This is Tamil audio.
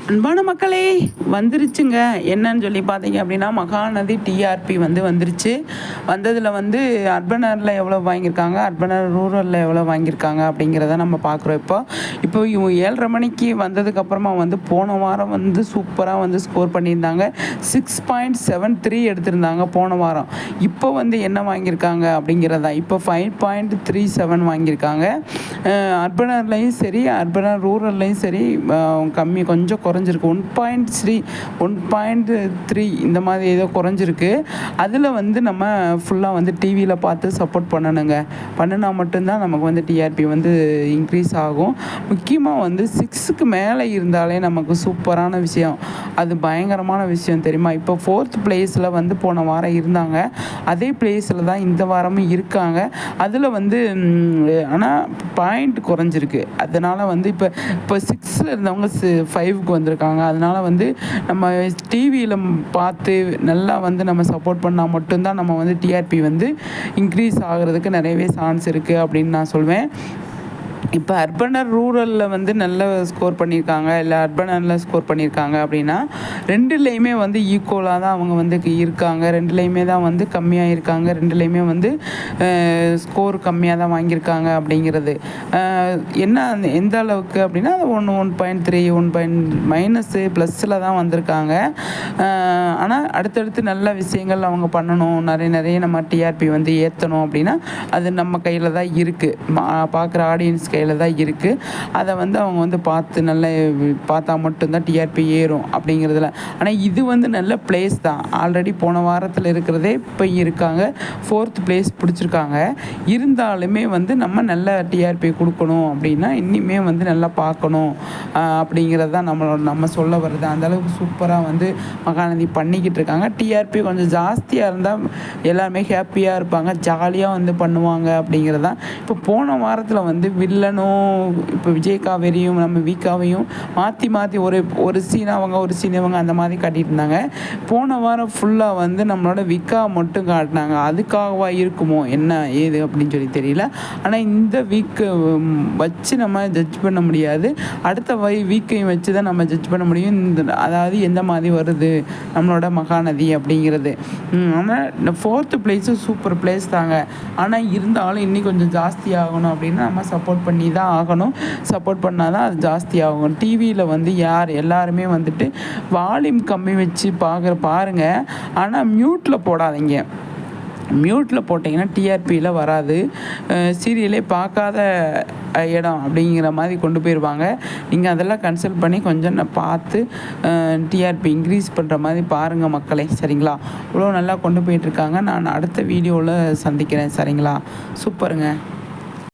அன்பான மக்களே, வந்துருச்சுங்க. என்னன்னு சொல்லி பார்த்தீங்க அப்படின்னா, மகாநதி டிஆர்பி வந்துருச்சு. வந்ததில் அர்பனரில் எவ்வளோ வாங்கியிருக்காங்க, அர்பனர் ரூரலில் எவ்வளோ வாங்கியிருக்காங்க அப்படிங்கிறத நம்ம பார்க்குறோம். இப்போ 7:30 மணிக்கு வந்ததுக்கப்புறமா போன வாரம் சூப்பராக ஸ்கோர் பண்ணியிருந்தாங்க. 6.73 எடுத்திருந்தாங்க போன வாரம். இப்போ என்ன வாங்கியிருக்காங்க அப்படிங்கிறதா, இப்போ 5.37 வாங்கியிருக்காங்க. அர்பனர்லையும் சரி, அர்பனர் ரூரல்லையும் சரி கொஞ்சம் குறைஞ்சிருக்கு. 1.3 இந்த மாதிரி ஏதோ குறைஞ்சிருக்கு. அதில் நம்ம ஃபுல்லாக டிவியில் பார்த்து சப்போர்ட் பண்ணணுங்க. பண்ணினா மட்டும்தான் நமக்கு டிஆர்பி இன்க்ரீஸ் ஆகும். முக்கியமாக 6க்கு மேலே இருந்தாலே நமக்கு சூப்பரான விஷயம். அது பயங்கரமான விஷயம் தெரியுமா. இப்போ 4th பிளேஸில் போன வாரம் இருந்தாங்க. அதே பிளேஸில் தான் இந்த வாரமும் இருக்காங்க. அதில் ஆனால் பாயிண்ட் குறைஞ்சிருக்கு. அதனால் இப்போ 6ல் இருந்தவங்க 5க்கு வந்திருக்காங்க. அதனால் நம்ம டிவியில் பார்த்து நல்லா நம்ம சப்போர்ட் பண்ணால் மட்டும்தான் நம்ம டிஆர்பி இன்க்ரீஸ் ஆகிறதுக்கு நிறையவே சான்ஸ் இருக்குது அப்படின்னு நான் சொல்வேன். இப்போ அர்பனர் ரூரலில் நல்ல ஸ்கோர் பண்ணியிருக்காங்க, இல்லை அர்பனரில் ஸ்கோர் பண்ணியிருக்காங்க அப்படின்னா ரெண்டுலேயுமே ஈக்குவலாக தான் அவங்க இருக்காங்க. ரெண்டுலேயுமே தான் கம்மியாக இருக்காங்க. ரெண்டுலேயுமே ஸ்கோர் கம்மியாக தான் வாங்கியிருக்காங்க அப்படிங்கிறது என்ன எந்த அளவுக்கு அப்படின்னா 1.3 -, ப்ளஸில் தான் வந்திருக்காங்க. ஆனால் அடுத்தடுத்து நல்ல விஷயங்கள் அவங்க பண்ணணும், நிறைய நம்ம டிஆர்பி ஏற்றணும் அப்படின்னா அது நம்ம கையில் தான் இருக்குது. பார்க்குற ஆடியன்ஸ் கையில் தான் இருக்குது. அதை அவங்க பார்த்து நல்லா பார்த்தா மட்டும்தான் டிஆர்பி ஏறும் அப்படிங்கிறதுல. ஆனால் இது நல்ல பிளேஸ் தான். ஆல்ரெடி போன வாரத்தில் இருக்கிறதே இப்போ இருக்காங்க. 4th பிளேஸ் பிடிச்சிருக்காங்க. இருந்தாலுமே நம்ம நல்ல டிஆர்பி கொடுக்கணும் அப்படின்னா இனிமே நல்லா பார்க்கணும் அப்படிங்கிறது தான் நம்ம சொல்ல வருது. அந்தளவுக்கு சூப்பராக மகாநதி பண்ணிக்கிட்டு இருக்காங்க. டிஆர்பி கொஞ்சம் ஜாஸ்தியாக இருந்தால் எல்லாருமே ஹாப்பியாக இருப்பாங்க, ஜாலியாக பண்ணுவாங்க அப்படிங்கிறது தான். இப்போ போன வாரத்தில் வில்லனும் இப்போ விஜய் காவேரியும் நம்ம வீக்காவையும் மாற்றி ஒரு சீன் அவங்க அந்த மாதிரி காட்டிட்டு இருந்தாங்க. போன வாரம் ஃபுல்லாக நம்மளோட விக்கா மட்டும் காட்டினாங்க. அதுக்காகவா இருக்குமோ என்ன ஏது அப்படின்னு சொல்லி தெரியல. ஆனால் இந்த வீக்கு வச்சு நம்ம ஜட்ஜ் பண்ண முடியாது. அடுத்த வீக்கையும் வச்சு தான் நம்ம ஜட்ஜ் பண்ண முடியும். அதாவது எந்த மாதிரி வருது நம்மளோட மகாநதி அப்படிங்கிறது. ஆனால் 4th பிளேஸு சூப்பர் பிளேஸ் தாங்க. ஆனால் இருந்தாலும் இன்னும் கொஞ்சம் ஜாஸ்தி ஆகணும் அப்படின்னா நம்ம சப்போர்ட் பண்ணி தான் ஆகணும். சப்போர்ட் பண்ணால் தான் அது ஜாஸ்தி ஆகும். டிவியில் யார் எல்லாருமே வால்யூம் கம்மி வச்சு பாருங்கள். ஆனால் மியூட்டில் போடாதீங்க. மியூட்டில் போட்டிங்கன்னா டிஆர்பியில் வராது. சீரியலே பார்க்காத இடம் அப்படிங்கிற மாதிரி கொண்டு போயிடுவாங்க. நீங்கள் அதெல்லாம் கன்சல்ட் பண்ணி கொஞ்சம் பார்த்து டிஆர்பி இன்க்ரீஸ் பண்ணுற மாதிரி பாருங்கள் மக்களே, சரிங்களா. இவ்வளோ நல்லா கொண்டு போயிட்டுருக்காங்க. நான் அடுத்த வீடியோவில் சந்திக்கிறேன், சரிங்களா. சூப்பருங்க.